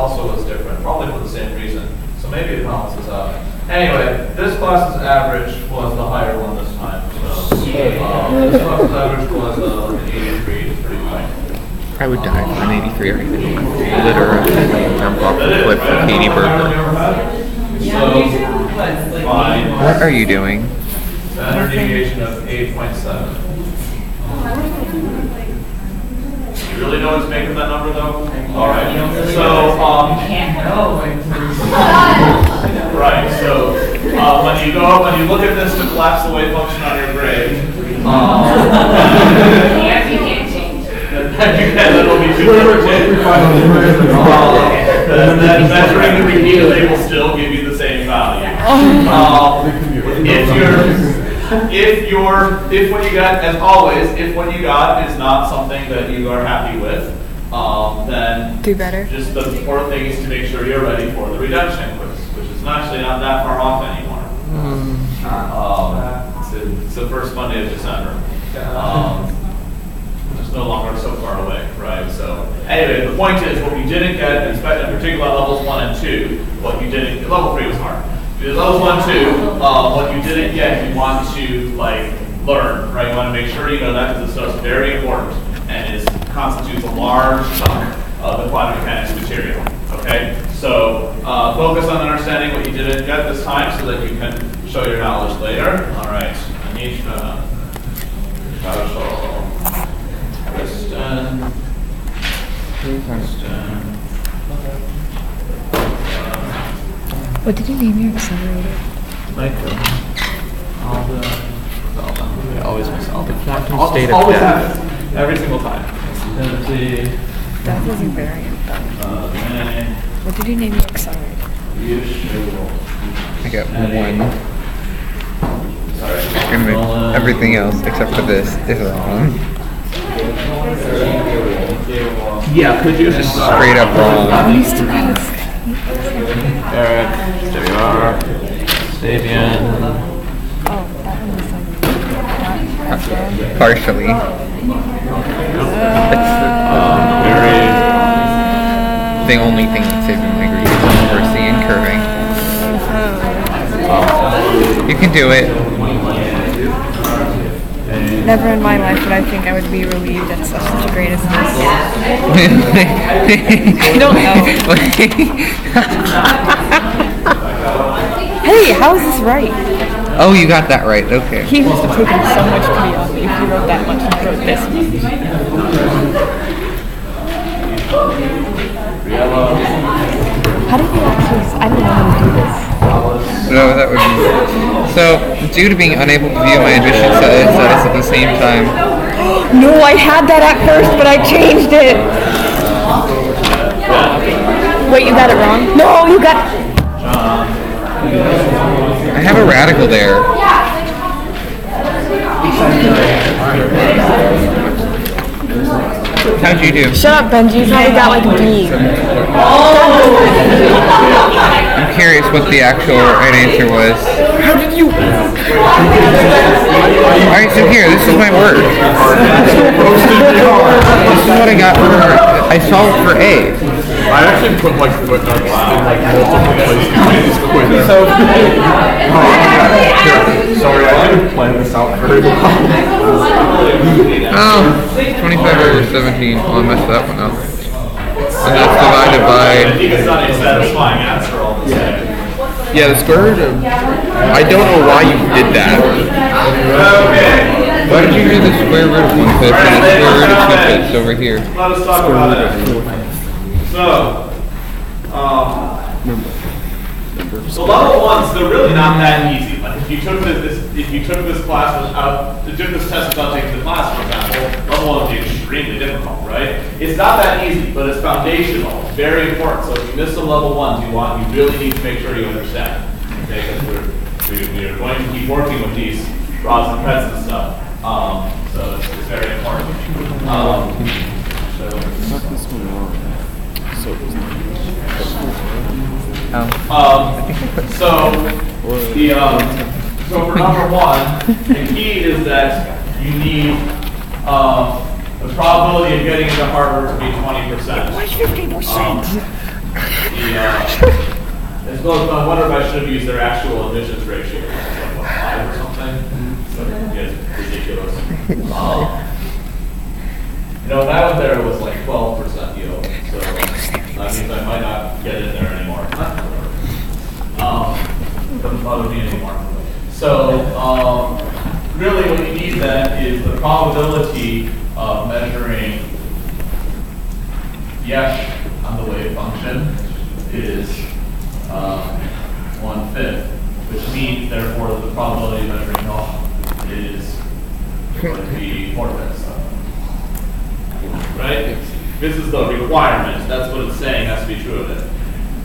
also was different, probably for the same reason. So maybe it balances out. Anyway, this class's average was the higher one this time. So this class's average was like an 83, it's pretty high. I would die for an 83 or anything. Literally, jump off the cliff for Katie Burger. So, fine. What are you doing? Standard deviation of 8.7. You really know what's making that number though? Alright. So, right, so when you look at this to collapse the wave function on your grade, that'll be too measuring the repeat, they will still give you the same value. If what you got, as always, if what you got is not something that you are happy with, then do better. Just the important thing is to make sure you're ready for the redemption quiz, which is actually not that far off anymore. It's the first Monday of December. It's no longer so far away, right? So anyway, the point is what you didn't get, in particular levels 1 and 2, what you didn't, level 3 was hard. Levels 1 and 2, what you didn't get, you want to learn, right? You want to make sure you know that because this stuff is very important and it constitutes a large chunk of the quantum mechanics material. Okay, so focus on understanding what you didn't get this time so that you can show your knowledge later. All right, Anisha, Kristen. What did you name your accelerator? Michael. I always miss all the quantum state of death. Every single time. That was invariant. What did you name your accelerator? I got 1. Everything else except for this is wrong. Yeah, could you just straight up wrong? Eric, JR, Sabian. Oh, that one was something. Partially. The only thing that's saving my grief is mercy and curving. You can do it. Never in my life would I think I would be relieved at such a great as this. I don't know. Hey, how is this right? Oh, you got that right. Okay. He must have taken so much pity on me if he wrote that much and I wrote this much. How do you actually? I don't know how to do this. No, that would be. So, due to being unable to view my edition status at the same time. No, I had that at first, but I changed it. Wait, you got it wrong? No, you got. I have a radical there. How'd you do? Shut up, Benji. You probably got like a B. I'm curious what the actual right answer was. How did you? Alright, so here, this is my work. This is what I got for I solved for A. I actually put footnotes in multiple places. Sorry, I didn't plan this out very well. Oh, 25 over 17. Oh, I messed that one up. And that's divided by... It's not a satisfying answer all the time. Yeah, the square root of... I don't know why you did that. Okay. Why did you do the square root of 1/5 and the square root of 2/5 over here? Let us talk about that. So level ones, they're really not that easy. Like if you took this class without, if you took this test without taking the class, for example, level one would be extremely difficult, right? It's not that easy, but it's foundational. It's very important. So if you miss some level ones, you really need to make sure you understand. Okay, because we're going to keep working with these rods and threads and stuff. So it's very important. So for number one, the key is that you need the probability of getting into Harvard to be 20%. Why 50%? as well as I wonder if I should have used their actual emissions ratio, which is like what, 5 or something. So it's ridiculous. You know, when I went there, it was like 12% yield. So that means I might not get in there anymore. Doesn't bother me anymore. So really, what you need then is the probability of measuring yes on the wave function is 1/5, which means therefore that the probability of measuring no is going to be 4/5. Right? This is the requirement. That's what it's saying has to be true of it.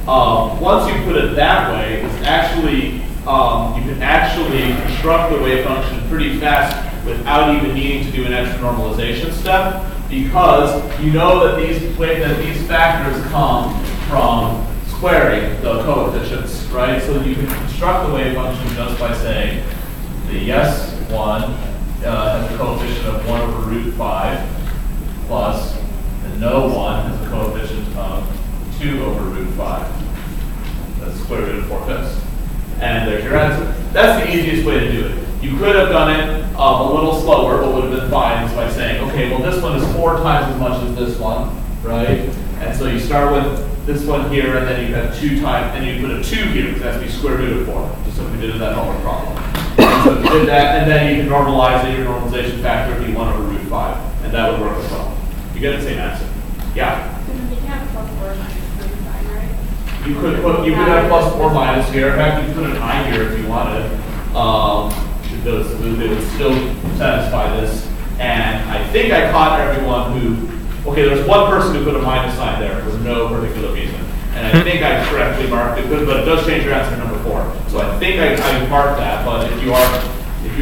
Once you put it that way, it's actually you can actually construct the wave function pretty fast without even needing to do an extra normalization step, because you know that these factors come from squaring the coefficients, right? So you can construct the wave function just by saying the yes one has a coefficient of 1/√5 plus the no one has a coefficient of 2/√5. That's square root of 4/5. And there's your answer. That's the easiest way to do it. You could have done it a little slower, but would have been fine, is by saying, okay, well this one is 4 times as much as this one, right? And so you start with this one here, and then you have 2 times, and you put a 2 here, because that's be square root of 4, just like we did in that other problem. So you did that, and then you can normalize it, your normalization factor would be 1/√5, and that would work as well. You get the same answer. Yeah? You can have plus or minus 35, right? You could have plus or minus here. In fact, you could put an I here if you wanted. They would still satisfy this. And I think I caught everyone who, okay, there's one person who put a minus sign there for no particular reason. And I think I correctly marked it, but it does change your answer to number 4. So I think I marked that, but if you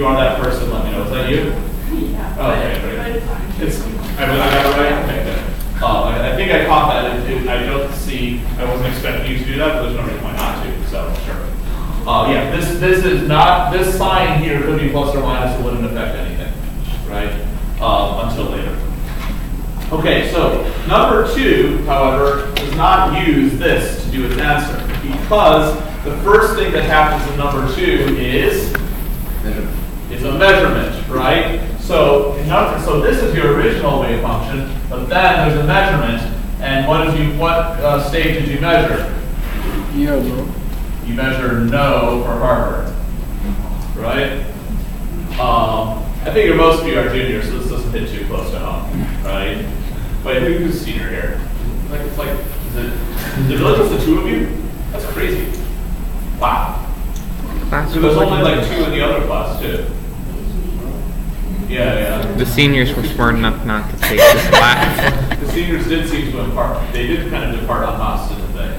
are that person, let me know. Is that you? Yeah. Okay, great. But it's fine. I got it right? Okay, good. I think I caught that. I wasn't expecting you to do that, but there's no reason why not to, so sure. Yeah, this is not, this sign here could be plus or minus, it wouldn't affect anything, right? Until later. Okay, so number 2, however, does not use this to do its answer, because the first thing that happens in number 2 is a measurement, right? So this is your original wave function, but then there's a measurement, and what stage did you measure? Yeah, bro. You measure no for Harvard, right? I figure most of you are juniors, so this doesn't hit too close to home, right? Wait, who's senior here? Is it really just the 2 of you? That's crazy. Wow. So there's only like 2 in the other class too. Yeah. The seniors were smart enough not to take this class. The seniors did seem to impart. They did kind of depart on us, didn't they?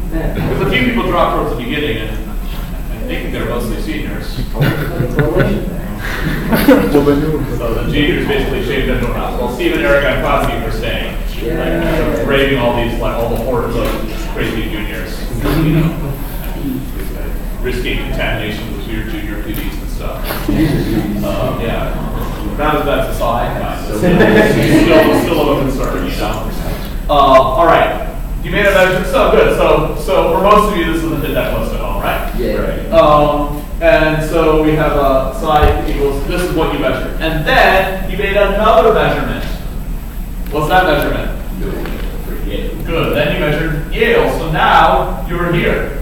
Because a few people dropped towards the beginning, and I think they're mostly seniors. So the juniors basically shaved their ass. Well, Steve and Eric and Cosby were staying, like, braving all the hordes of crazy juniors, risking contamination with weird junior PDs and stuff. Yeah, not as bad as a side, still a concern, you know. All right. You made a measurement, so good. So for most of you, this doesn't hit that close to home, right? Yeah. Right. And so we have a psi equals, this is what you measured. And then you made another measurement. What's that measurement? Good. Then you measured Yale. So now you're here,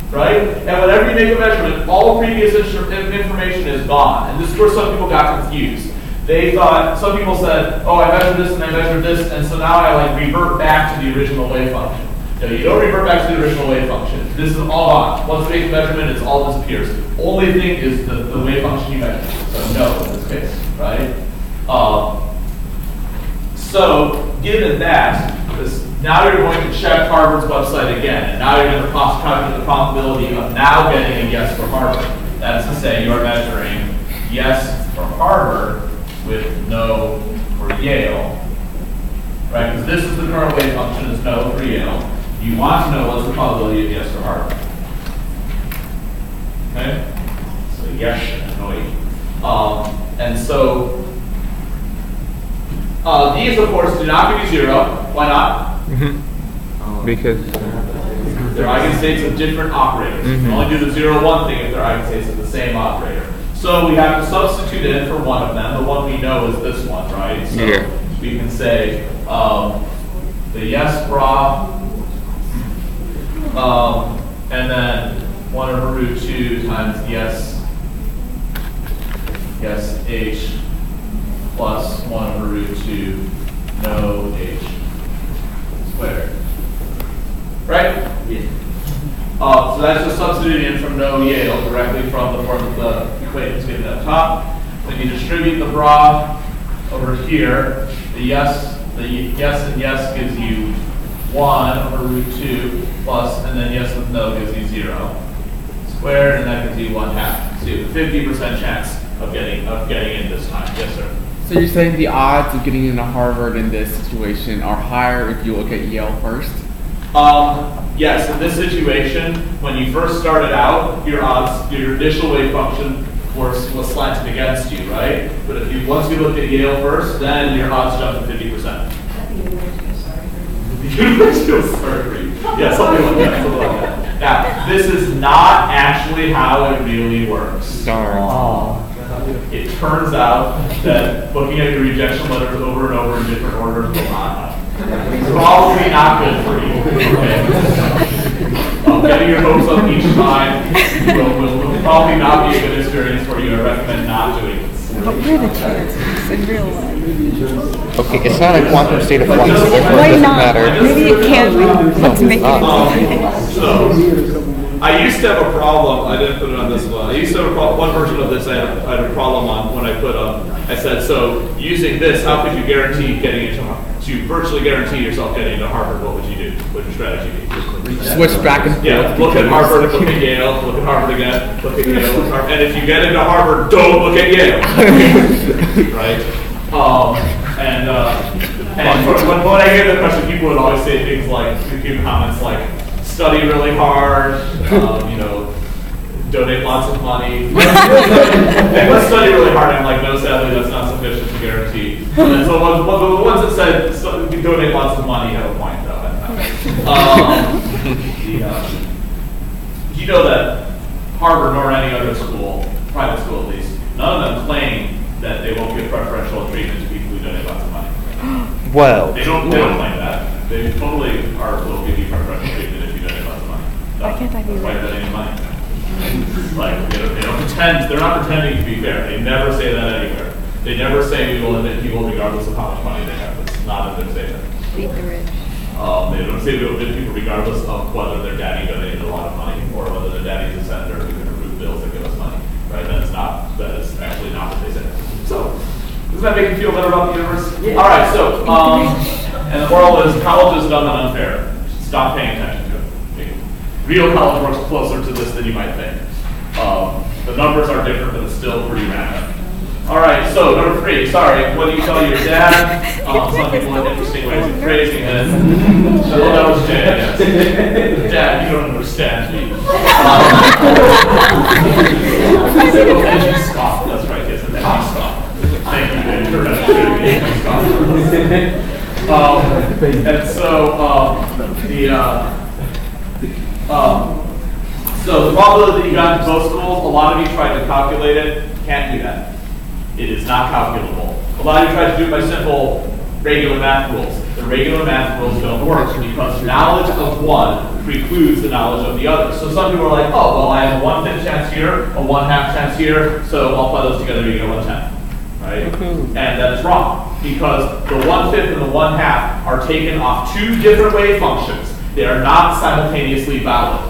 right? And whenever you make a measurement, all previous information is gone. And this is where some people got confused. They thought, some people said, oh, I measured this and I measured this, and so now I revert back to the original wave function. No, you don't revert back to the original wave function. This is all gone. Once you make a measurement, it all disappears. Only thing is the wave function you measured. So no in this case, right? So given that, now you're going to check Harvard's website again, and now you're going to calculate the probability of now getting a yes for Harvard. That's to say you're measuring yes for Harvard with no for Yale, right? Because this is the current wave function, is no for Yale. You want to know what's the probability of yes for Harvard. Okay? So yes and no. And so these, of course, do not give you 0. Why not? Because They're eigenstates of different operators. You can only do the 0, 1 thing if they're eigenstates of the same operator. So we have to substitute in for one of them. The one we know is this one, right? So we can say the yes bra, and then 1 over root 2 times yes h plus 1 over root 2 no h squared. Right? Yeah. So that's just substituting in from no Yale directly from the form of the equations given up top. When you distribute the bra over here, the yes and yes gives you 1 over root 2 plus, and then yes with no gives you 0 squared, and that gives you 1/2. So you have a 50% chance of getting in this time. Yes, sir. So you're saying the odds of getting into Harvard in this situation are higher if you look at Yale first? Yes, in this situation, when you first started out, your initial wave function was slanted against you, right? But if once you looked at Yale first, then your odds jump to 50%. The universe feels sorry for you. Yeah, something like that. Now, this is not actually how it really works. darn. It turns out that looking at your rejection letters over and over in different orders will not help. Probably not good for you. Okay? Getting your hopes up each time will probably not be a good experience for you. I recommend not doing this. What were the chances in real life? Okay, it's not a quantum state of flux, so therefore Why it doesn't not? matter. Maybe it can be. Let's make it. So, I used to have a problem. I didn't put it on this one. I used to have one version of this. I had a problem on when I put I said, so using this, how could you guarantee getting into to virtually guarantee yourself getting into Harvard? What would you do? What would your strategy be? Switch back and forth. Yeah, look at Harvard, look at Yale, look at Harvard again, look at Yale, look at Harvard. And if you get into Harvard, don't look at Yale. Right? And when I hear the question, people would always say things like, give comments like, study really hard, donate lots of money. And let's study really hard. I'm like, no, sadly, that's not sufficient to guarantee. And so the ones that said donate lots of money have a point, though. You know that Harvard nor any other school, private school at least, none of them claim that they won't give preferential treatment to people who donate lots of money. Well, They don't claim that. They totally will give you preferential treatment if you donate lots of money. Why can't I be Why right? donate money? Like, they don't pretend, they're not pretending to be fair. They never say that anywhere. They never say we will admit people regardless of how much money they have. It's not in their statement. Beat the rich. They don't say we will admit people regardless of whether their daddy donated a lot of money or whether their daddy is a senator who can approve bills that give us money. Right? That is actually not what they say. So, does that make you feel better about the universe? Yeah. All right, so, and the moral is college is dumb and unfair. Stop paying attention to it. Real college works closer to this than you might think. The numbers are different, but it's still pretty random. All right, so number 3, sorry, what do you tell your dad? Some people have interesting ways of phrasing it. Well, that was Jay, yes. Dad, you don't understand me. And you scoff, that's right, yes, and then you scoff. Thank you, man, for demonstrating me. And so, so the probability that you got into both schools, a lot of you tried to calculate it, can't do that. It is not calculable. A lot of you tried to do it by simple regular math rules. The regular math rules don't work because knowledge of one precludes the knowledge of the other. So some people are like, oh, well, I have a 1/5 chance here, a 1/2 chance here, so multiply those together, you get 1/10. Right? And that is wrong because the 1/5 and the 1/2 are taken off 2 different wave functions. They are not simultaneously valid.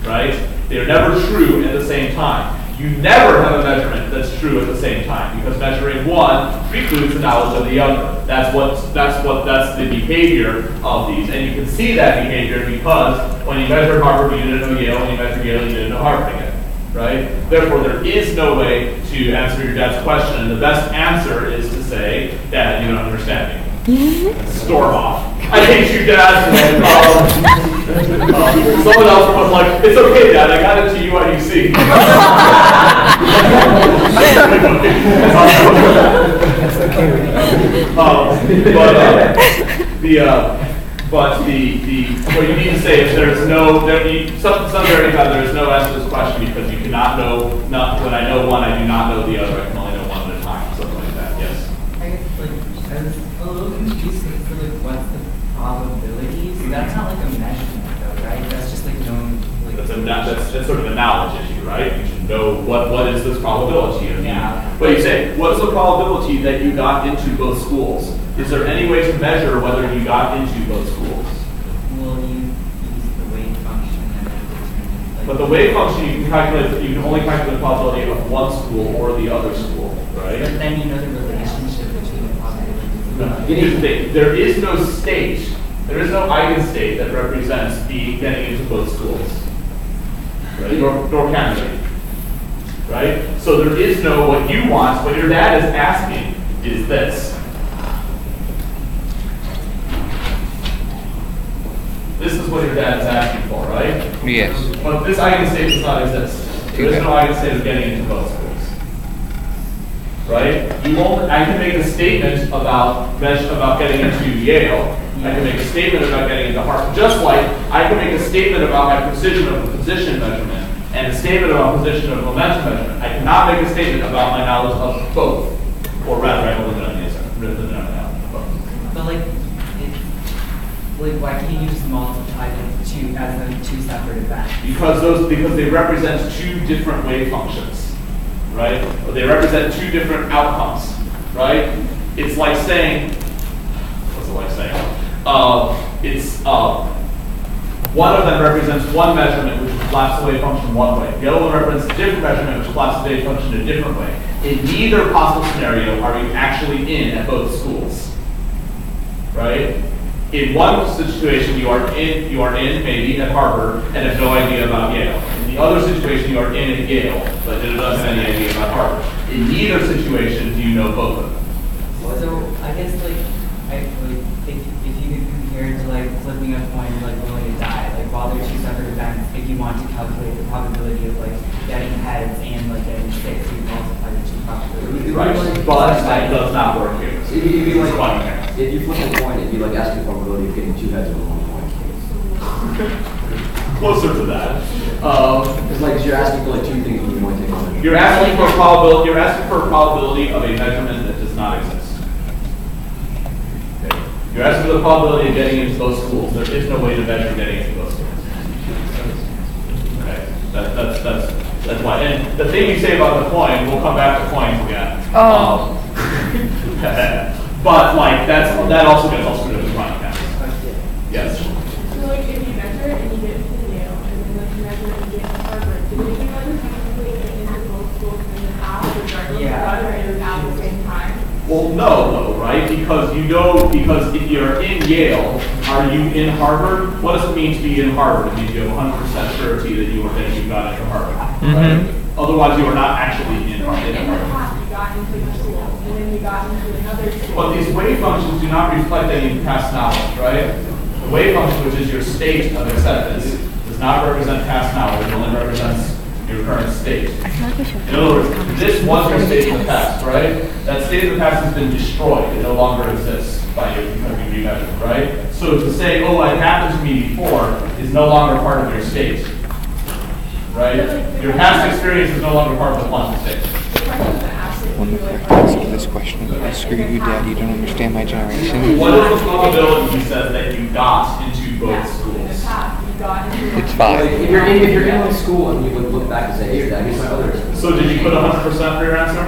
Right? They are never true at the same time. You never have a measurement that's true at the same time because measuring one precludes the knowledge of the other. That's the behavior of these, and you can see that behavior because when you measure Harvard, you didn't know Yale. When you measure Yale, you didn't know Harvard again. Right? Therefore, there is no way to answer your dad's question, and the best answer is to say, "Dad, you don't understand me." Storm off. I hate you, Dad. Someone else was like, "It's okay, Dad. I got it to UIUC." But what you need to say is there's no, some variant of there is no answer to this question because you cannot know, when I know one, I do not know the other, I can only know one at a time, something like that, yes. I guess, like, I was a little confused for, like, what's the probability? So that's not, like, a measurement, though, right? That's just, like, knowing, like... That's sort of a knowledge issue, right? You should know what is this probability. Yeah. But you say, what's the probability that you got into both schools? Is there any way to measure whether you got into both schools? Well, you use the wave function and then... Like, But the wave function, you can only calculate the probability of one school or the other school, right? But then you know the relationship between the probabilities. Here's the thing, there is no state, there is no eigenstate that represents getting into both schools. Right? Nor can there. Right? So there is no, what you want, what your dad is asking is this. This is what your dad is asking for, right? Yes. But this eigenstate does not exist. There is no eigenstate of getting into both schools. Right? I can make a statement about getting into Yale. I can make a statement about getting into Harvard. Just like I can make a statement about my precision of a position measurement and a statement about position of momentum measurement. I cannot make a statement about my knowledge of both. Or rather, I will limit on the knowledge of both. But like, why can't you just multiply the two as the two separate events? Because they represent two different wave functions, right? Or they represent two different outcomes, right? It's like saying, what's it like saying? One of them represents one measurement which collapses the wave function one way. The other one represents a different measurement which collapses the wave function a different way. In neither possible scenario are you actually in at both schools, right? In one situation, you are in maybe at Harvard and have no idea about Yale. In the other situation, you are in at Yale, but doesn't have any idea about Harvard. In neither situation do you know both of them. So I guess if you could compare it to like flipping a coin, like rolling a die, like while they're two separate events, if you want to calculate the probability of like getting heads and like getting six, you multiply the two probabilities. Right, but that does not work here. It'd be like, if you flip a coin, it'd be like asking the probability of getting two heads on one coin. Closer to that. It's like you're asking for like two things when you want to take one. You're asking for a probability. You're asking for a probability of a measurement that does not exist. Okay. You're asking for the probability of getting into those schools. There is no way to measure getting into those schools. Okay. That's why. And the thing you say about the coin, we'll come back to coins again. Oh. But like that also gets all screwed up with quantum mechanics. Yes. So like if you measure it and you get into Yale, and then like you measure it and you get into Harvard, do you think like technically get into both schools in the past, regardless of whether it was at the same time? Well, no, right? Because if you're in Yale, are you in Harvard? What does it mean to be in Harvard? It means you have 100% surety that you got into Harvard. Right? Otherwise, you are not actually in Harvard. In the past, you got into the school, and then you got into another school. But these wave functions do not reflect any past knowledge, right? The wave function, which is your state of acceptance, does not represent past knowledge. It only represents your current state. I feel like we should. In other words, this was your state in the past, right? That state of the past has been destroyed. It no longer exists by you because you remeasured, right? So to say, oh, it happened to me before is no longer part of your state, right? Your past experience is no longer part of the quantum state. When the clerk asks you this question, screw you, Dad, you don't understand my generation. What is the probability, he says, that you got into both schools? It's Like, 5. if you're in one school and you look back and say, hey, that is my other. So did you put 100% for your answer?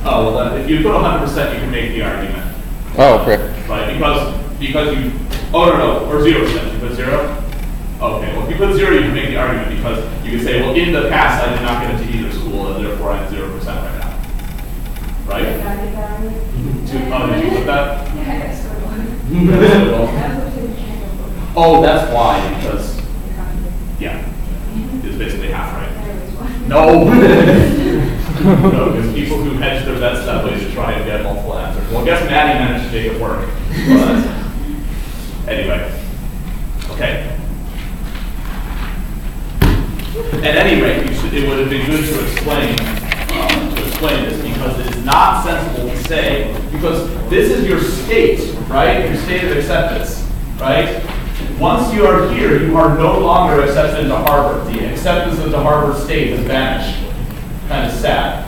Oh, well, then, if you put 100%, you can make the argument. Oh, correct. Right, because you, or 0%, you put 0? Okay, well, if you put 0, you can make the argument because you can say, well, in the past, I did not get into either school, and therefore I'm 0% right now. Right? Did you put that? Oh, that's why, because, yeah, it's basically half right. No! No, because people who hedge their bets that way to try and get multiple answers. Well, I guess Maddie managed to make it work. But anyway, okay. At any rate, it would have been good to explain this because it is not sensible to say, because this is your state, right? Your state of acceptance. right? Once you are here, you are no longer accepted into Harvard. The acceptance into Harvard state has vanished. Kind of sad.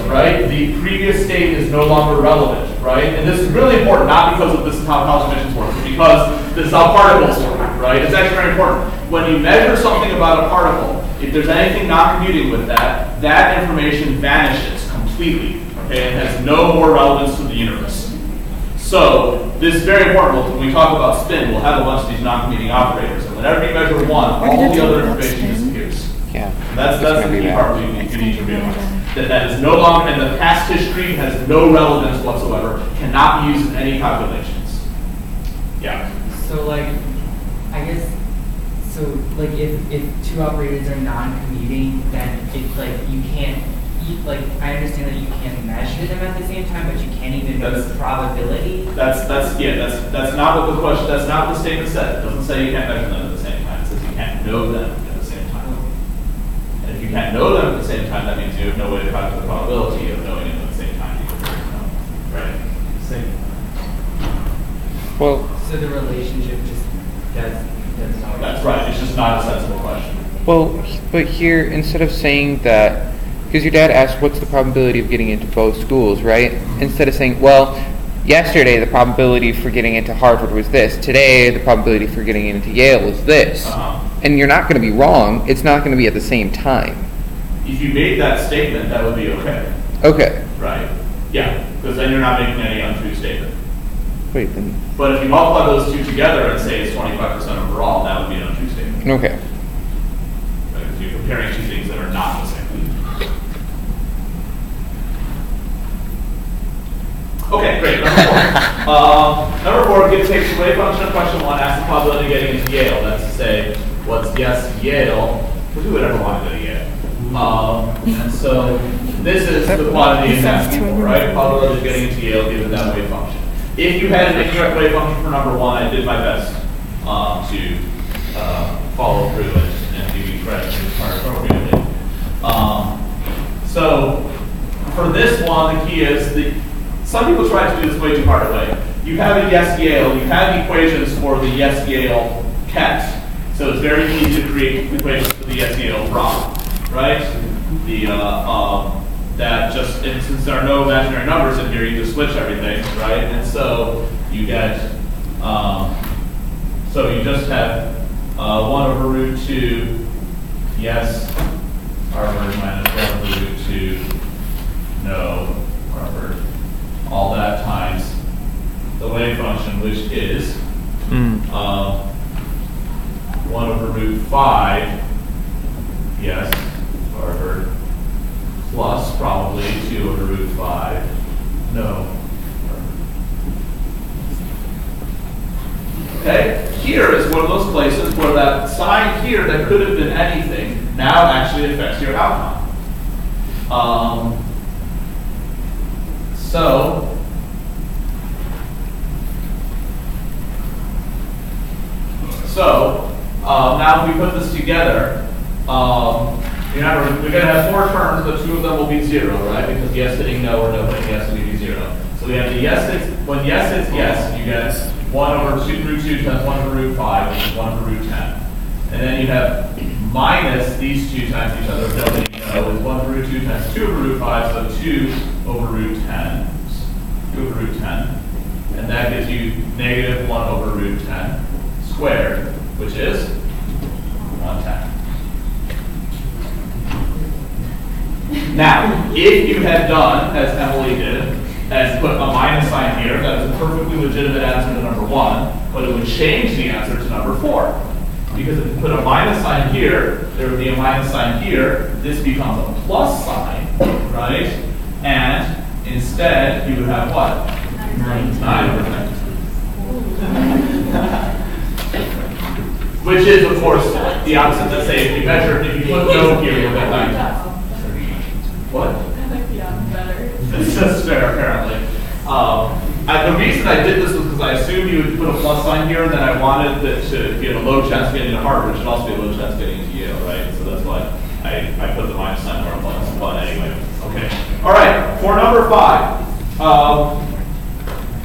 Right? The previous state is no longer relevant, right? And this is really important, not because of this is how college admissions work, but because this is how particles work, right? It's actually very important. When you measure something about a particle, if there's anything not commuting with that, that information vanishes completely, okay? It has no more relevance to the universe. So, this is very important. When we talk about spin, we'll have a bunch of these non-commuting operators. And whenever you measure one, all the other information disappears. Yeah. That's the key part you need to realize. That is no longer, and the past history has no relevance whatsoever, cannot be used in any calculations. Yeah. So like, I guess, so like if two operators are non-commuting, then it's like you can't, like I understand that you can't measure them at the same time, but you can't even know the probability. That's not what the question, that's not what the statement said. It doesn't say you can't measure them at the same time. It says you can't know them at the same time. And if you can't know them at the same time, that means you have no way to calculate the probability of knowing them at the same time. Right? Same. Well, So the relationship just does not. That's right. It's just not a sensible question. well, but here, instead of saying that, because your dad asked what's the probability of getting into both schools, right? Instead of saying, well, yesterday the probability for getting into Harvard was this. Today the probability for getting into Yale is this. And you're not going to be wrong. It's not going to be at the same time. If you made that statement, that would be okay. Okay. Right? Yeah, because then you're not making any untrue statement. Wait, then. But if you multiply those two together and say it's 25% overall, that would be an untrue statement. Okay. Right? If you're comparing two things that are not the same. Okay, great. Number four, give takes away function of question one, ask the probability of getting into Yale. That's to say, what's yes Yale? Because who would ever want to go to Yale? And so this is the quantity it's asking for, right? Probability of getting into Yale given that wave function. If you had an incorrect wave function for number one, I did my best to follow through and give you credit for this part appropriately. So for this one, the key is some people try to do this way too hard a way. You have a yes Yale, you have equations for the yes Yale ket. So it's very easy to create equations for the yes Yale rod, right? That just, and since there are no imaginary numbers in here, you just switch everything, right? And so you get, so you just have 1 over root 2 yes Harvard minus 1 over root 2 no Harvard. All that times the wave function, which is 1 over root 5, yes, Harvard, plus probably 2 over root 5, no, Harvard. Okay, here is one of those places where that sign here that could have been anything now actually affects your outcome. So now if we put this together, we're going to have 4 terms, but 2 of them will be 0, right? Because yes hitting no or no hitting yes will be 0. So we have the yes hits, when yes hits yes, you get 1 over root 2 times 1 over root 5, which is 1 over root 10. And then you have minus these two times each other, no hitting no, is 1 over root 2 times 2 over root 5, so 2 over root 10. 2 over root 10. And that gives you negative 1 over root 10 squared, which is 110. Now, if you had done, as Emily did, and put a minus sign here, that is a perfectly legitimate answer to number 1, but it would change the answer to number 4. Because if you put a minus sign here, there would be a minus sign here, this becomes a plus sign, right? And instead, you would have what? 9 over 10. Which is, of course, the opposite. Let's say if you put no here, you'll get 9. What? I like the odds better. This is fair, apparently. The reason I did this was because I assumed you would put a plus sign here, and then I wanted it to be a low chance of getting into Harvard, which should also be a low chance of getting into Yale, right? So that's why I put the minus sign where it was. But anyway, okay. All right, for number 5,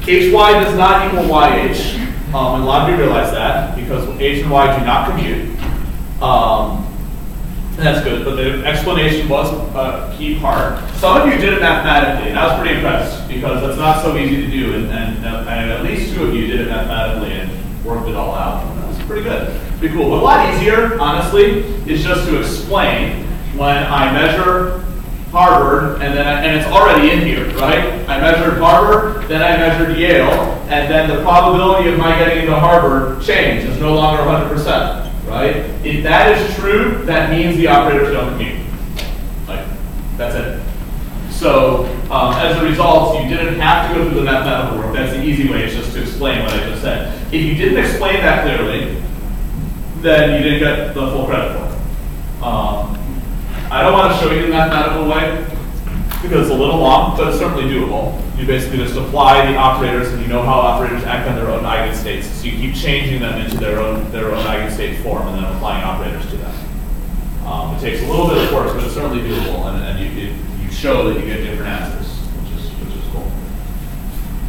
hy does not equal yh. And a lot of you realize that because H and Y do not commute. And that's good, but the explanation was a key part. Some of you did it mathematically, and I was pretty impressed because that's not so easy to do, and at least 2 of you did it mathematically and worked it all out. That's pretty good, pretty cool. But a lot easier, honestly, is just to explain when I measure Harvard, and it's already in here, right? I measured Harvard, then I measured Yale, and then the probability of my getting into Harvard changed. It's no longer 100%. Right? If that is true, that means the operators don't commute. Like, that's it. So, as a result, you didn't have to go through the mathematical work. That's the easy way, is just to explain what I just said. If you didn't explain that clearly, then you didn't get the full credit for it. I don't want to show you the mathematical way, because it's a little long, but it's certainly doable. You basically just apply the operators, and you know how operators act on their own eigenstates. So you keep changing them into their own eigenstate form, and then applying operators to them. It takes a little bit of work, but it's certainly doable, and you show that you get different answers, which is cool.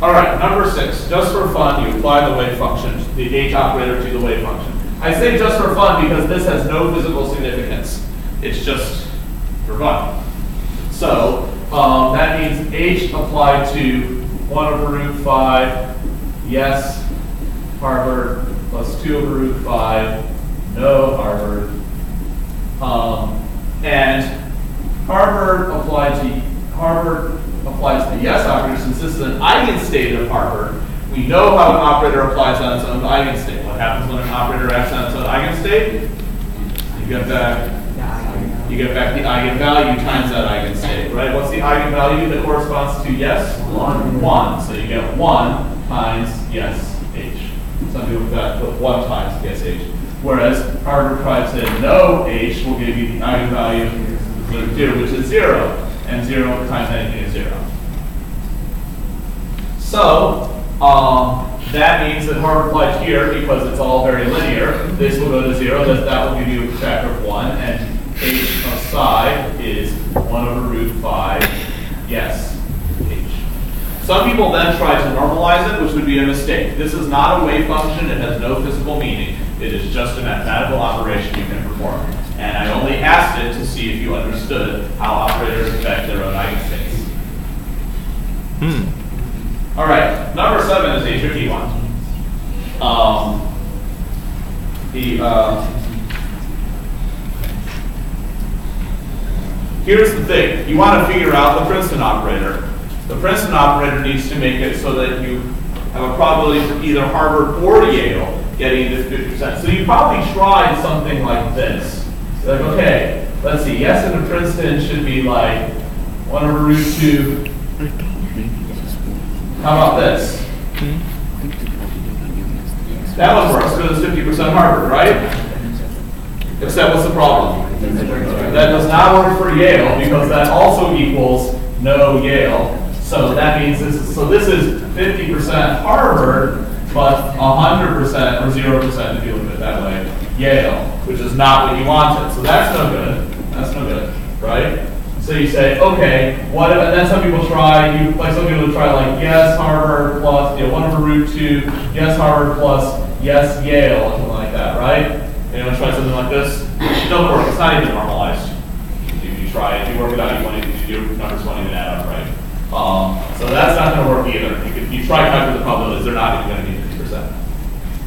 All right, number 6. Just for fun, you apply the wave function, the H operator to the wave function. I say just for fun because this has no physical significance. It's just for fun. So that means H applied to 1 over root 5, yes, Harvard, plus 2 over root 5, no, Harvard. And Harvard applies to the yes operator. Since this is an eigenstate of Harvard, we know how an operator applies on its own eigenstate. What happens when an operator acts on its own eigenstate? You get back the eigenvalue times that eigenstate, right? What's the eigenvalue that corresponds to yes? 1. So you get 1 times yes H. Some people put 1 times yes H. Whereas Harvard tries to no H will give you the eigenvalue which is 0. And 0 times anything is 0. So that means that Harvard applied here, because it's all very linear, this will go to 0, that will give you a factor of 1, and H of psi is 1 over root 5, yes, H. Some people then try to normalize it, which would be a mistake. This is not a wave function, it has no physical meaning. It is just a mathematical operation you can perform. And I only asked it to see if you understood how operators affect their own eigenstates. All right, number 7 is a tricky one. Here's the thing. You want to figure out the Princeton operator. The Princeton operator needs to make it so that you have a probability for either Harvard or Yale getting into 50%. So you probably tried something like this. Like, okay, let's see. Yes into Princeton should be like 1 over root 2. How about this? That one works because it's 50% Harvard, right? Except what's the problem? That does not work for Yale because that also equals no Yale. So that means this is 50% Harvard, but 100% or 0% if you look at it that way, Yale, which is not what you wanted. So that's no good. That's no good, right? So you say, okay, what if, and then some people try, some people try like yes Harvard plus 1 over root 2, yes Harvard plus yes Yale, or something like that, right? Anyone try something like this? It doesn't work. It's not even normalized. If you try it, if you work it out, your numbers won't even add up, right? So that's not going to work either. You try to calculate the probabilities; they're not even going to be 50%.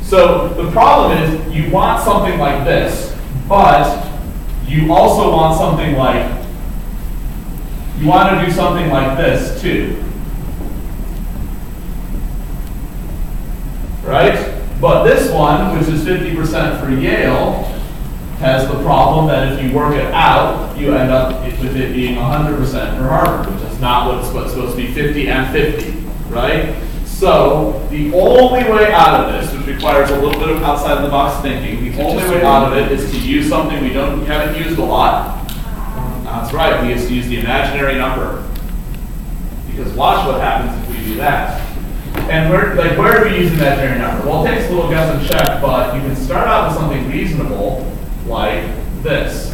So the problem is, you want something like this, but you also want something like. You want to do something like this too, right? But this one, which is 50% for Yale, has the problem that if you work it out, you end up with it being 100% for Harvard, which is not what's supposed to be 50 and 50, right? So the only way out of this, which requires a little bit of outside the box thinking, the only way out of it is to use something we haven't used a lot. That's right, we used to use the imaginary number. Because watch what happens if we do that. And where do we use the imaginary number? Well, it takes a little guess and check, but you can start out with something reasonable like this.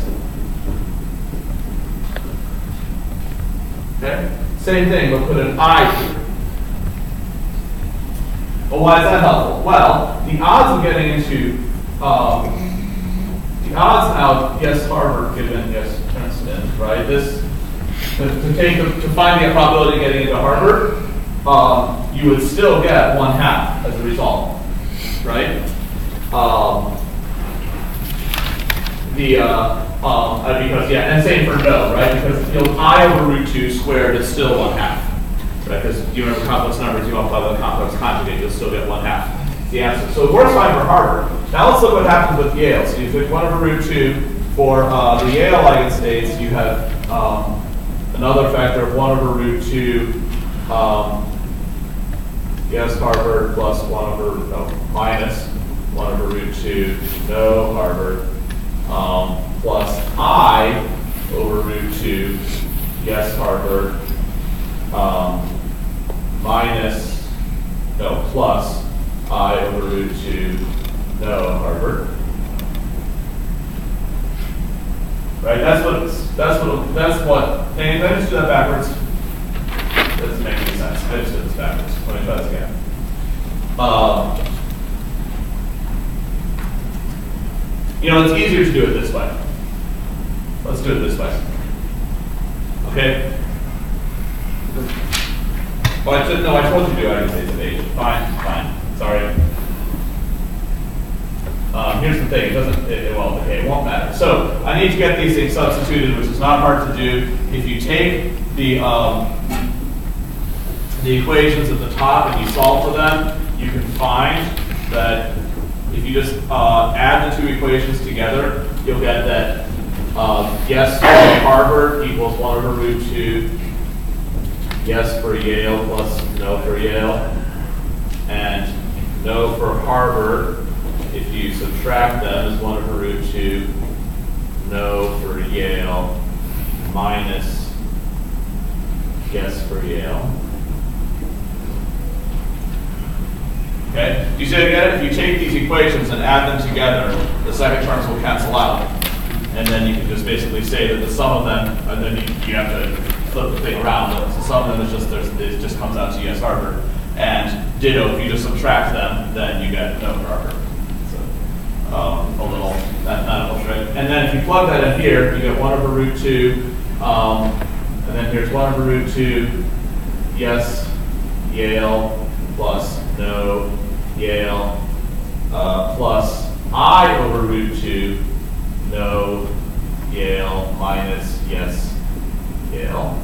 Okay? Same thing, we'll put an I here. Well, why is that helpful? Well, the odds of getting into, the odds now, yes, Harvard given, yes, Princeton, right? This, to find the probability of getting into Harvard, you would still get 1/2 as a result, right? Because, yeah, and same for no, right? Because I over root 2 squared is still 1/2. Right, because you remember complex numbers, you multiply by the complex conjugate, you'll still get 1/2. The answer. So it works fine for Harvard. Now let's look what happens with Yale. So you take 1 over root 2 for the Yale eigenstates. You have another factor of 1 over root 2. Yes, Harvard plus 1 over minus 1 over root 2. No, Harvard plus I over root 2. Yes, Harvard. Plus I over root 2, no, Harvard. Right, that's what, hey, did I just do that backwards? That doesn't make any sense. I just did this backwards. Let me try this again. It's easier to do it this way. Let's do it this way. Okay? Oh, I told you to do eigenstates of 8. Fine. Sorry. Here's the thing. It won't matter. So I need to get these things substituted, which is not hard to do. If you take the equations at the top and you solve for them, you can find that if you just add the two equations together, you'll get that yes for Harvard equals 1 over root 2. Yes for Yale plus no for Yale. And no for Harvard, if you subtract them, is 1 over root 2. No for Yale minus yes for Yale. Okay? You see again, if you take these equations and add them together, the second terms will cancel out. And then you can just basically say that the sum of them, and then you have to flip the thing around. So some of them is just, it just comes out to yes Harvard. And ditto, if you just subtract them, then you get no Harvard. So a little, not a trick. And then if you plug that in here, you get 1 over root 2. And then here's 1 over root 2, yes, Yale, plus no, Yale, plus I over root 2, no, Yale, minus yes, Yale.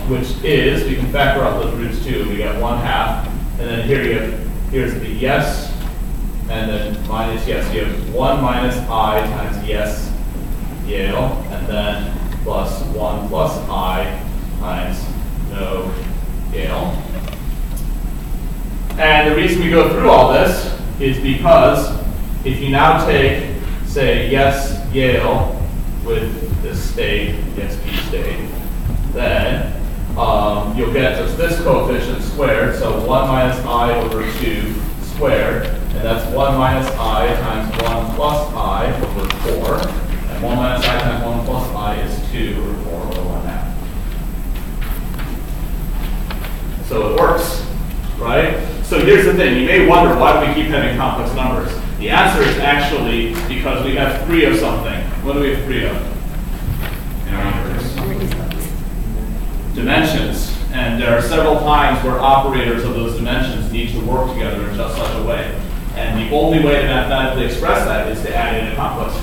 Which is, we can factor out those roots too, we get 1/2, and then here's the yes, and then minus yes. You have 1 minus I times yes, Yale, and then plus 1 plus I times no, Yale. And the reason we go through all this is because if you now take, say, yes, Yale with this state, yes, B state, then you'll get just this coefficient squared, so 1 minus I over 2 squared, and that's 1 minus I times 1 plus I over 4, and 1 minus I times 1 plus I is 2 over 4 over 1/2. So it works, right? So here's the thing, you may wonder, why do we keep having complex numbers? The answer is actually because we have 3 of something. What do we have 3 of in our universe? Dimensions. And there are several times where operators of those dimensions need to work together in just such a way. And the only way to mathematically express that is to add in complex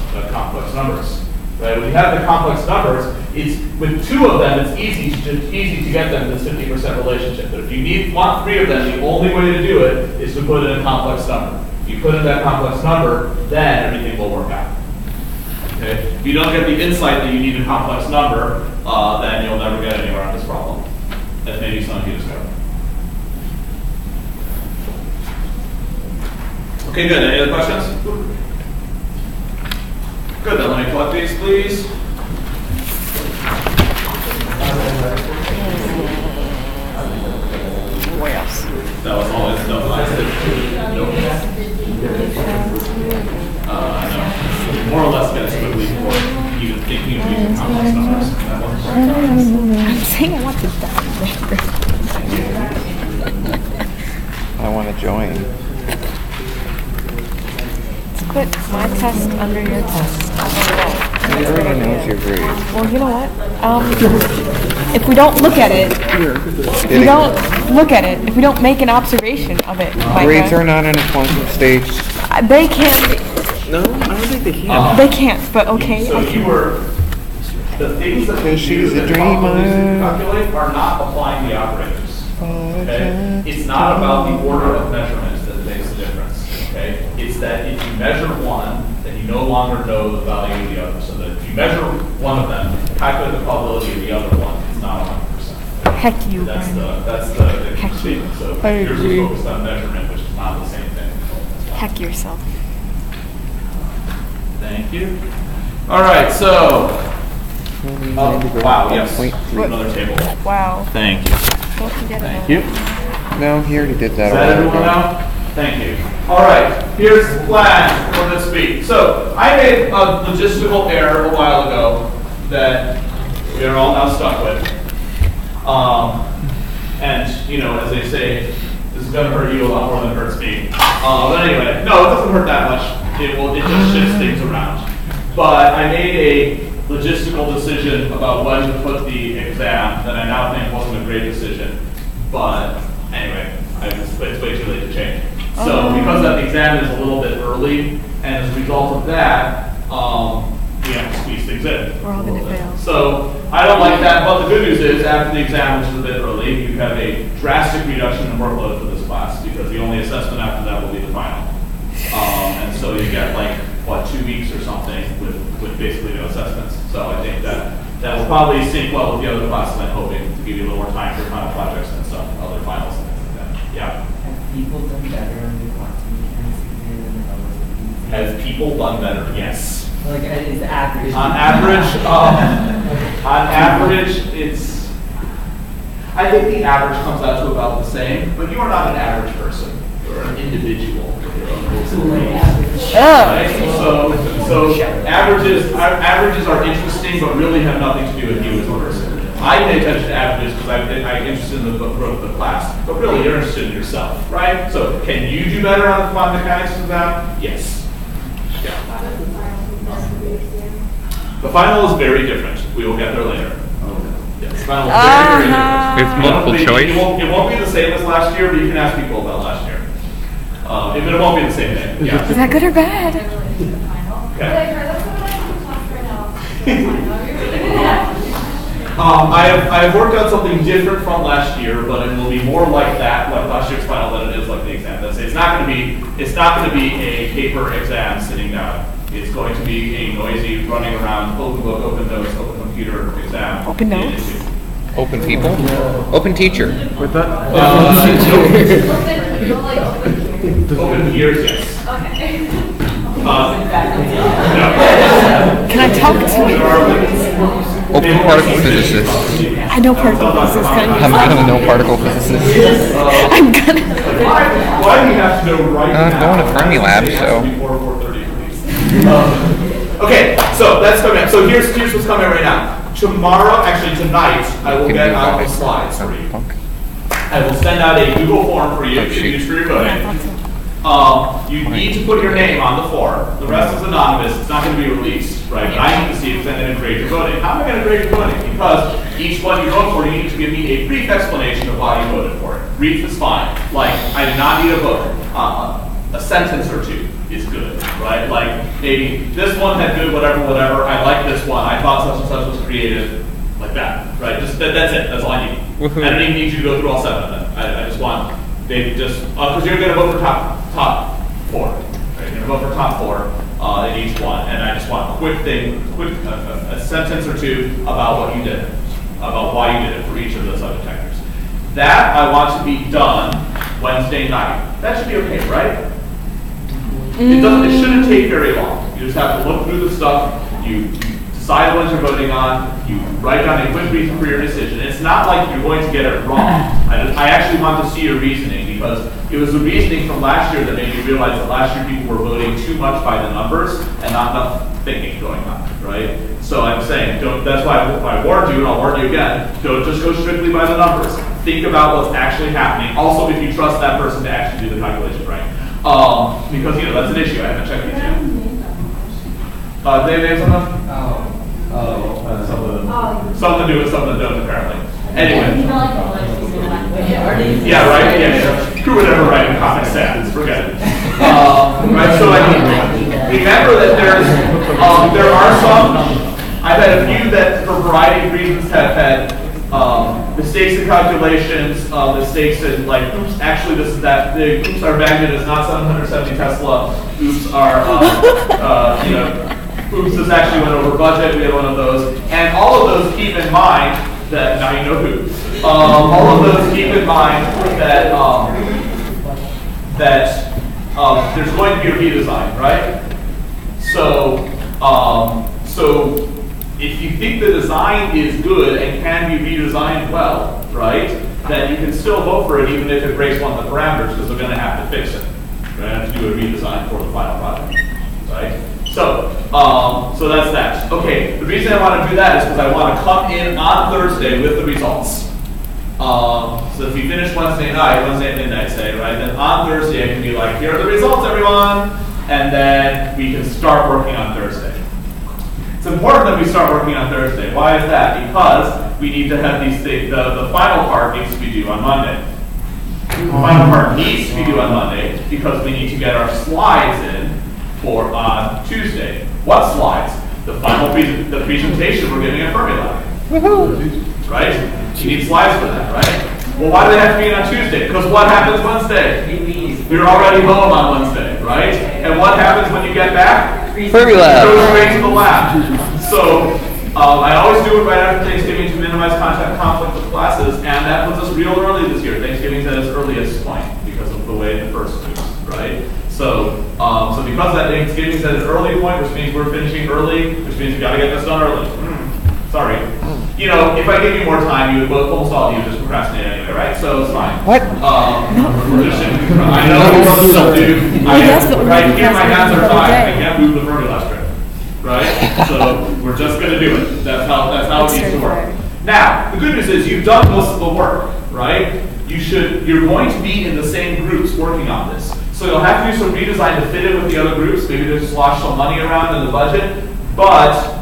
numbers. Right? When you have the complex numbers, it's with 2 of them, it's easy to get them to this 50% relationship. But if you want 3 of them, the only way to do it is to put in a complex number. If you put in that complex number, then everything will work out. Okay? If you don't get the insight that you need a complex number, then you'll never get anywhere on this problem, as maybe some of you discover. Okay, good. Any other questions? Good. Then let me collect these, please. Where else? That was all this stuff I said. Nope. No. More or less get us quickly before even thinking of using complex numbers. That wasn't I'm saying I want to die. I want enjoying. Let's put my test under your test. Everybody knows your grade. Well, you know what? If we don't look at it, if we don't make an observation of it, Grades are not an appointed stage. they can be. No, I don't think they can. They can't, but okay. So you were, the things that we She's do a that probabilities dreamer. calculate are not applying the operators. Okay? It's not about the order of measurements that makes the difference. Okay? It's that if you measure one, then you no longer know the value of the other. So that if you measure one of them, calculate the probability of the other one, it's not 100%. Heck you, That's Brian. the Heck you. statement. So I yours is agree. focused on measurement, which is not the same thing. Heck yourself. Thank you. All right, so. Wow, yes. Another table. Wow. Thank you. Don't forget Thank about you. No, he already did that. Is that everyone now? Thank you. All right, here's the plan for this week. So I made a logistical error a while ago that we are all now stuck with. And, you know, as they say, this is going to hurt you a lot more than it hurts me. But anyway, no, it doesn't hurt that much. It just shifts things around. But I made a logistical decision about when to put the exam that I now think wasn't a great decision. But anyway, it's way too late to change. So because that exam is a little bit early, and as a result of that, we have to squeeze things in. We're all going to fail. So I don't like that, but the good news is after the exam, which is a bit early, you have a drastic reduction in workload for this class because the only assessment after that will be the final. And so you get like, 2 weeks or something with basically no assessments. So I think that will probably sync well with the other classes. I'm hoping to give you a little more time for final projects and stuff, other finals and things like that. Yeah. Have people done better on the quantum mechanics exam than the relativity? Have people done better? Yes. Like, is average? On average, it's. I think the average comes out to about the same, but you are not an average person. You're an individual with your own rules and ways. Right? So averages are interesting, but really have nothing to do with you as a person. I pay attention to averages because I'm interested in the growth of the class, but really you're interested in yourself, right? So can you do better on the quantum mechanics exam? Yes. Yeah. The final is very different. We will get there later. Yes, the final is very different. With multiple choice? It won't be the same as last year, but you can ask people about last year. It won't be the same thing. Yeah. Is that good or bad? Okay. I have worked out something different from last year, but it will be more like that, like last year's final, than it is like the exam. It's not going to be a paper exam sitting down. It's going to be a noisy, running around, open book, open notes, open computer exam. Open notes? Open people? Open teacher. With that? Open ears, yes. No. Can I talk to you? Open particle physicist. I know particle physicists. Can I'm not a no particle physicist. I'm gonna. Why do you have to know right now? I'm going to Fermi Lab, so. Before 4:30, please. Okay, so that's coming up. So here's what's coming right now. Tomorrow, actually tonight, I will get out the slides for you. I will send out a Google form for you to use for your voting. You need to put your name on the form. The rest is anonymous. It's not going to be released, right? But I need to see it and then grade your voting. How am I going to grade your voting? Because each one you vote for, you need to give me a brief explanation of why you voted for it. Brief is fine. Like, I did not need a vote. A sentence or two is good, right? Like, maybe this one had good whatever. I like this one. I thought such and such was creative. Like that, right? Just that's it. That's all I need. Woohoo. I don't even need you to go through all 7 of them. I just want they just because you're going to vote for top 4. Right? You're going to vote for top 4 in each one, and I just want a quick a sentence or two about what you did, about why you did it for each of the subject. That I want to be done Wednesday night. That should be okay, right? It shouldn't take very long. You just have to look through the stuff. You decide what you're voting on. You write down a quick reason for your decision. It's not like you're going to get it wrong. I actually want to see your reasoning because it was the reasoning from last year that made me realize that last year people were voting too much by the numbers and not enough thinking going on, right? So I'm saying, that's why I warned you, and I'll warn you again, don't just go strictly by the numbers. think about what's actually happening. Also, if you trust that person to actually do the calculation right. Because, you know, that's an issue. I haven't checked these yet. They have names on them? Some of them do and some of them don't, apparently. Anyway. Yeah, right? Yeah. Who would ever write in Comic Sans? Forget it. Right, so I mean, remember that there are some, I've had a few that for a variety of reasons have had mistakes in calculations, mistakes in like, oops, actually this is that big, oops, our magnet is not 770 Tesla, oops, our, you know, oops, this actually went over budget, we had one of those. And all of those keep in mind that, now you know who, all of those keep in mind that, there's going to be a redesign, right? So, so if you think the design is good and can be redesigned well, right, then you can still vote for it even if it breaks one of the parameters because they're going to have to fix it. They're going to have to do a redesign for the final project, right? So, so that's that. Okay, the reason I want to do that is because I want to come in on Thursday with the results. So if you finish Wednesday at midnight, say, right, then on Thursday I can be like, here are the results, everyone, and then we can start working on Thursday. It's important that we start working on Thursday. Why is that? Because we need to have these things, the final part needs to be due on Monday. The final part needs to be due on Monday because we need to get our slides in for on Tuesday. What slides? The final the presentation we're giving at Fermilab. Right? You need slides for that, right? Well, why do they have to be in on Tuesday? Because what happens Wednesday? We're already home on Wednesday, right? And what happens when you get back? Fermilab. Go straight to the lab. So I always do it right after Thanksgiving to minimize contact conflict with classes, and that puts us real early this year. Thanksgiving's at its earliest point because of the way the first moves, right? So, so because that Thanksgiving's at its early point, which means we're finishing early, which means we got to get this done early. Sorry. You know, if I give you more time, you would almost all of you would just procrastinate anyway, right? So it's fine. What? I know what still do. Right here, my hands are tied. I can't move the Fermilab strip. Right? So we're just going to do it. That's how it needs to work. Now, the good news is you've done most of the work, right? You're going to be in the same groups working on this. So you'll have to do some redesign to fit in with the other groups. Maybe there's slosh some money around in the budget, but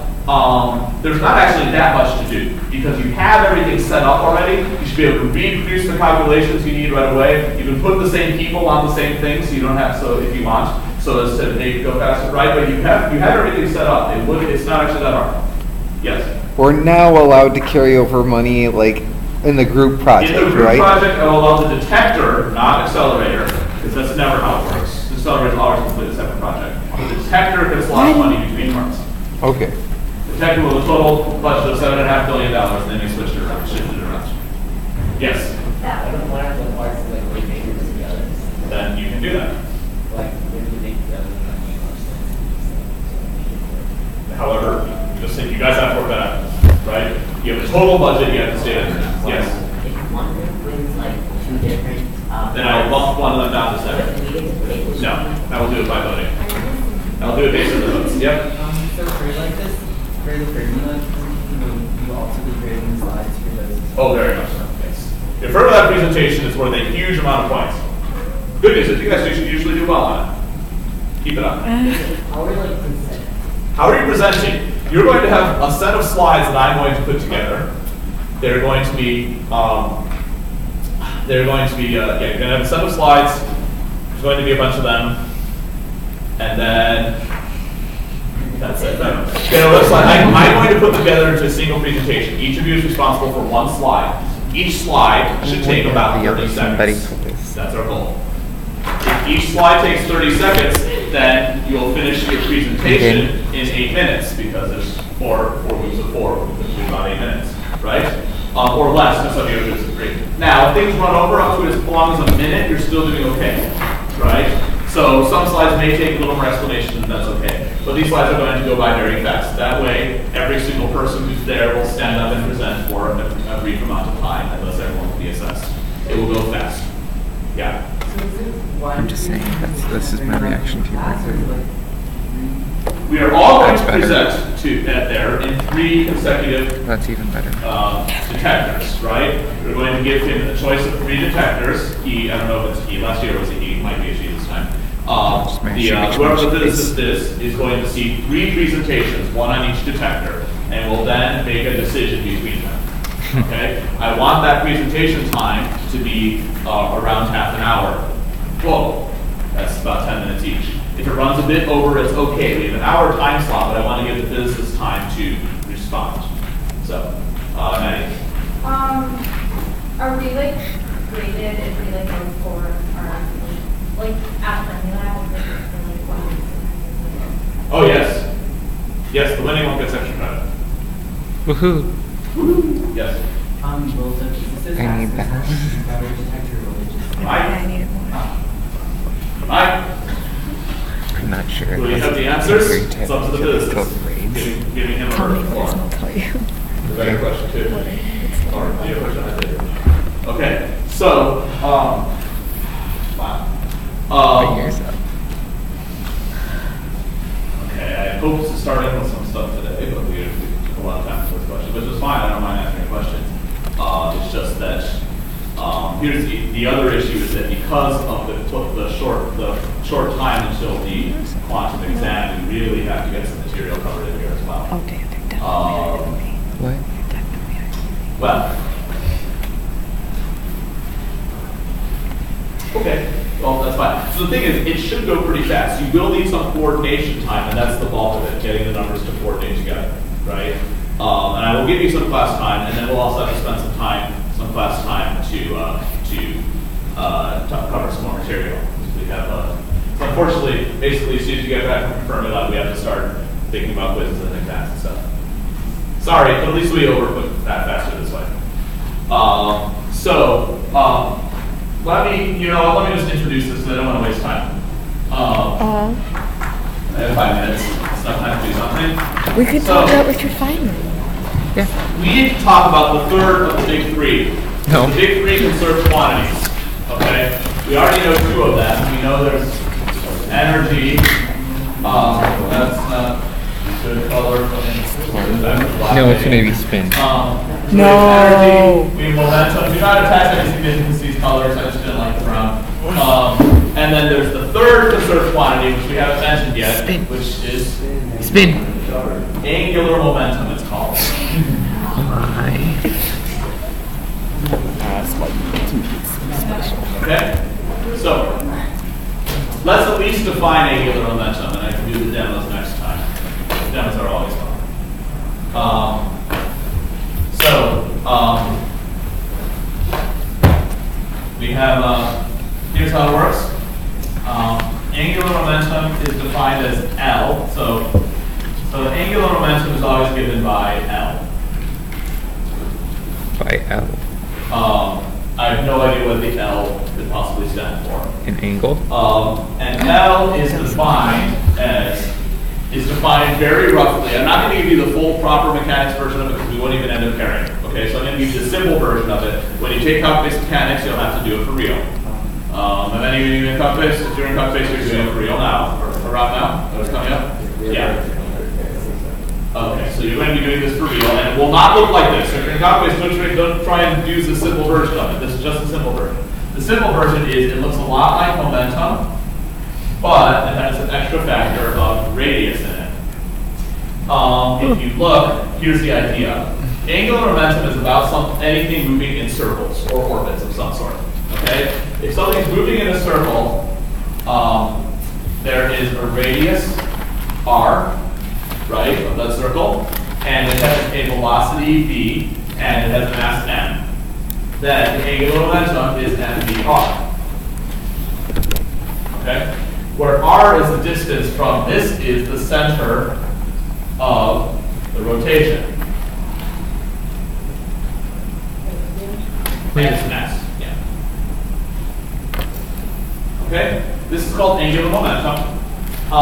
there's not actually that much to do because you have everything set up already. You should be able to reproduce the calculations you need right away. You can put the same people on the same thing, so you don't have if you want, so as to make it go faster, right? But you have everything set up. It's not actually that hard. Yes. We're now allowed to carry over money like in the group project, in the group right? project, I will allow the detector, not accelerator, because that's never how it works. The accelerator is always completely a separate project. The detector can slosh money between parts. Okay. Detector with a total budget of $7.5 billion, and then you switch it around, shift it around. Yes. What are the parts that like neighbors together? Then you can do that. Like when you think together. However, just think you guys have to work that out, right? You have a total budget, you have to stay under. Yes. If one group wins like two different, Then I'll bump one of them down to 7. No, I will do it by voting. I'll do it based on the votes. Yep. So for like this, for the Fermilab, you also be creating slides for those. Oh, very much so. Yes. Your Fermilab presentation is worth a huge amount of points. Good news is you guys usually do well on it. Keep it up. how are like presenting? How are you presenting? You're going to have a set of slides that I'm going to put together. They're going to be, you're going to have a set of slides. There's going to be a bunch of them. And then, that's it. I'm going to put together into a single presentation. Each of you is responsible for one slide. Each slide should take about 30 seconds. That's our goal. If each slide takes 30 seconds, then you'll finish your presentation in 8 minutes because there's four groups of 4, which is about 8 minutes, right? Or less, because some of you groups of 3. Now, if things run over up to as long as a minute, you're still doing okay, right? So some slides may take a little more explanation, and that's okay. But these slides are going to go by very fast. That way, every single person who's there will stand up and present for a brief amount of time, unless everyone can be assessed. It will go fast. Yeah. I'm just saying, this is my reaction to it. We are all going to present there in 3 consecutive That's even better. detectors, right? We're going to give him a choice of 3 detectors. I don't know if it's he. Last year it was a he. It might be a she this time. Whoever the physicist is going to see 3 presentations, 1 on each detector, and will then make a decision between them. Okay? I want that presentation time to be around half an hour. Whoa, that's about 10 minutes each. If it runs a bit over, it's okay. We have an hour time slot, but I want to give the physicist time to respond. So, Maddie. Are we like graded if we like go for our like at Lab or like one? Oh yes, yes. The winning one gets extra credit. Woohoo! Yes. Will the physicist I need ask that. this battery detector religious? I need it more. Mike. I'm not sure. Will you have the answers? It's up to the physicist. Giving him a Tell me verdict. what I'll tell you. Is that your question too? What it's Or do you have a question? I did. Okay. So, wow. Years up. Okay, I hoped to start in with some stuff today, but we took a lot of time for this question, which is fine. I don't mind answering questions. It's just that here's the other issue is that because of the short time until the quantum exam, we really have to get some material covered in here as well. Okay, they're definitely higher than me. What? They're definitely higher than me. Well. Okay. Well, that's fine. So the thing is, it should go pretty fast. You will need some coordination time, and that's the bulk of it, getting the numbers to coordinate together, right? And I will give you some class time, and then we'll also have to spend some class time to cover some more material. We have, unfortunately, basically, as soon as you get back from Confirm It, we have to start thinking about quizzes and exams and stuff. Sorry, but at least we overput that faster this way. Let me just introduce this because I don't want to waste time. I have 5 minutes. It's not time to do something. We could talk about Richard Feynman. Yeah. We need to talk about the third of the big 3. No. The big 3 conserved quantities. Okay? We already know 2 of them. We know there's energy. That's not good color. No, it's going to be spin. We have energy, we have momentum. Do not attach any significance to these colors. I just didn't like the brown. And then there's the third conserved quantity, which we haven't mentioned yet, which is Spin. angular momentum. It's called. Okay. So let's at least define angular momentum, and I can do the demos next time. Demos are always fun. We have, here's how it works. Angular momentum is defined as L. So the angular momentum is always given by L. By L. I have no idea what the L could possibly stand for. An angle? And L is defined very roughly. I'm not going to give you the full proper mechanics version of it because we won't even end up carrying it. Okay, so I'm going to give you the simple version of it. When you take calculus mechanics, you'll have to do it for real. Have any of you in calculus? If you're in calculus, you're doing it for real now. Or right now? What's coming up? Yeah. Okay, so you're going to be doing this for real, and it will not look like this. So if you're in calculus, don't try and use the simple version of it. This is just the simple version. The simple version is it looks a lot like momentum, but it has an extra factor of radius in it. If you look, here's the idea. Angular momentum is about anything moving in circles or orbits of some sort. Okay? If something's moving in a circle, there is a radius r, right, of that circle, and it has a velocity v, and it has a mass m. Then the angular momentum is mvr. Okay? Where r is the distance from this is the center of the rotation. And it's an s. Yeah. Okay? This is called angular momentum. A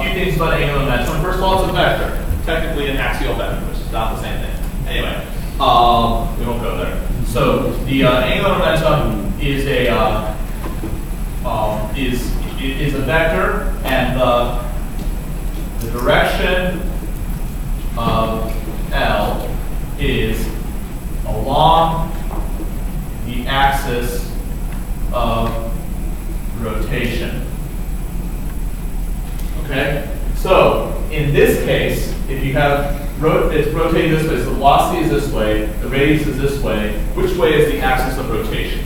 few things about angular momentum. First of all, it's a vector. Technically an axial vector, which is not the same thing. Anyway, we won't go there. So the angular momentum is a vector, and the the direction of L is along the axis of rotation. Okay? So, in this case, if you have, it's rotating this way, so the velocity is this way, the radius is this way, which way is the axis of rotation?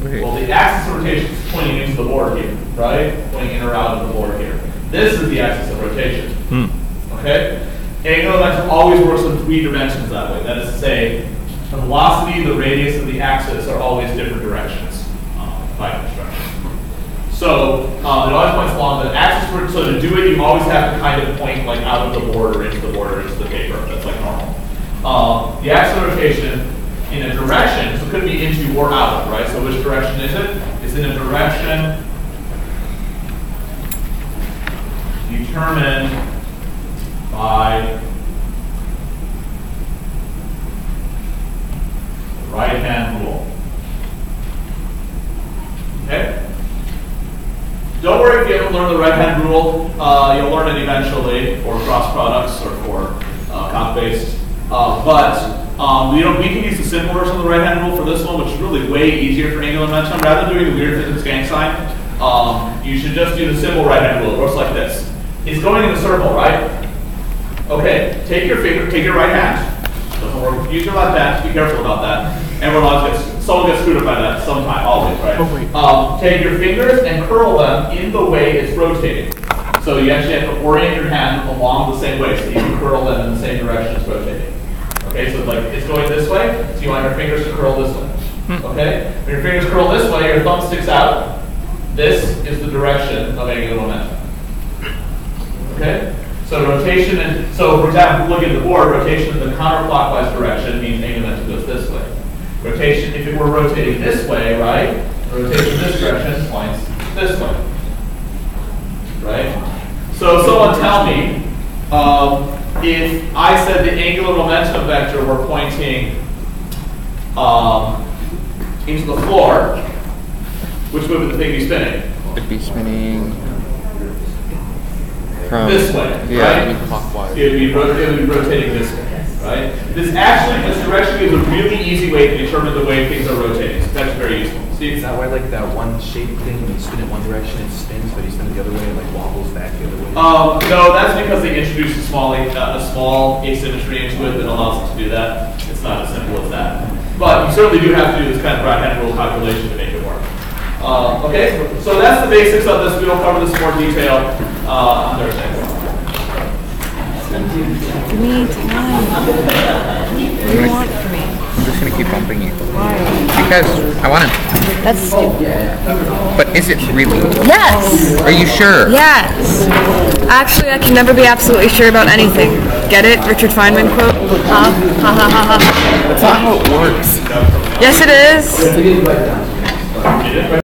Well, the axis of rotation is pointing into the board here, right? Pointing in or out of the board here. This is the axis of rotation. Okay? Angular momentum always works in 3 dimensions that way. That is to say, the velocity, the radius, and the axis are always different directions by construction. So it always points along the axis. So to do it, you always have to kind of point like out of the board or into the board or into the paper. That's like normal. The axis of rotation in a direction, so it could be into or out, right? So which direction is it? It's in a direction determined by the right-hand rule. Okay? Don't worry if you haven't learned the right-hand rule. You'll learn it eventually for cross products or for comp-based. We can use the simple version of the right-hand rule for this one, which is really way easier for angular momentum. Rather than doing the weird physics gang sign, you should just do the simple right-hand rule. It works like this. It's going in a circle, right? Okay, take your right hand. Doesn't work. Use your left hand. Be careful about that. Someone gets screwed up by that sometime, always, right? Take your fingers and curl them in the way it's rotating. So you actually have to orient your hand along the same way, so you can curl them in the same direction it's rotating. Okay, so like it's going this way, so you want your fingers to curl this way. Okay? When your fingers curl this way, your thumb sticks out. This is the direction of angular momentum. Okay? So rotation, so for example, look at the board, rotation in the counterclockwise direction means angular momentum goes this way. Rotation, if it were rotating this way, right? Rotation in this direction points this way. Right? So someone tell me, if I said the angular momentum vector were pointing into the floor, which way would the thing be spinning? It'd be spinning from this way, right? Clockwise. It would be rotating this way, right? This direction is a really easy way to determine the way things are rotating. So that's very useful. See, is that why like that one shape thing, when you spin it one direction, it spins, but you spin it the other way, it like wobbles back the other way? No, that's because they introduced a small asymmetry into it that allows it to do that. It's not as simple as that. But you certainly do have to do this kind of right-hand rule calculation to make it work. Okay, so that's the basics of this. We will cover this in more detail on Thursday. Give me time. What do you want from me? I'm just gonna keep bumping you. Why? Because I want to. That's stupid. But is it really? Yes! Are you sure? Yes! Actually, I can never be absolutely sure about anything. Get it? Richard Feynman quote? Ha ha ha ha ha. That's not how it works. Yes, it is.